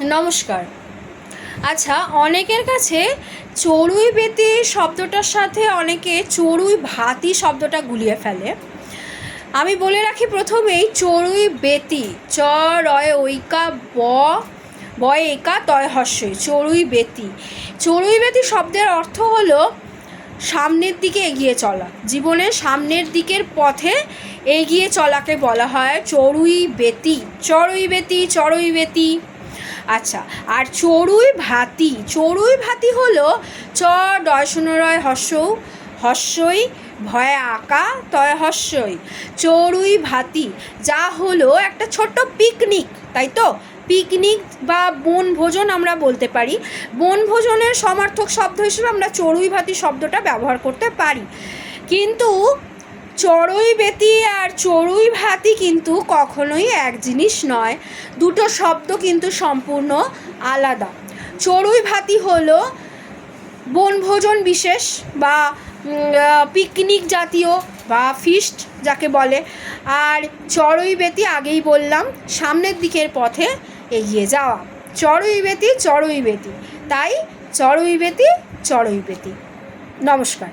নমস্কার। আচ্ছা, অনেকের কাছে চড়ুই বেতি শব্দটার সাথে অনেকে চড়ুই ভাতি শব্দটা গুলিয়ে ফেলে। আমি বলে রাখি প্রথমেই, চড়ুই বেতি চ রয় ঐকা বয় একা তয় হস্যই, চড়ুই বেতি। চড়ুই বেতি শব্দের অর্থ হলো সামনের দিকে এগিয়ে চলা, জীবনের সামনের দিকের পথে এগিয়ে চলাকে বলা হয় চড়ুই বেতি। চড়ুই বেতি, চড়ুই বেতি। আচ্ছা, আর চড়ুই ভাতি হলো চ ডয় শূন্য রয় হস্যই ভয়ে আঁকা তয় হস্যই, চড়ুই ভাতি, যা হলো একটা ছোট্ট পিকনিক, তাই তো? পিকনিক বা বনভোজন আমরা বলতে পারি। বনভোজনের সমার্থক শব্দ হিসেবে আমরা চড়ুই ভাতি শব্দটা ব্যবহার করতে পারি। কিন্তু চড়ুই বেতি আর চড়ুই ভাতি কিন্তু কখনোই এক জিনিস নয়, দুটো শব্দ কিন্তু সম্পূর্ণ আলাদা। চড়ুই ভাতি হলো বনভোজন বিশেষ বা পিকনিক জাতীয় বা ফিস্ট যাকে বলে, আর চড়ুই বেতি আগেই বললাম সামনের দিকের পথে এগিয়ে যাওয়া। চড়ুই বেতি, চড়ুই বেতি, তাই চড়ুই বেতি, চড়ুই বেতি। নমস্কার।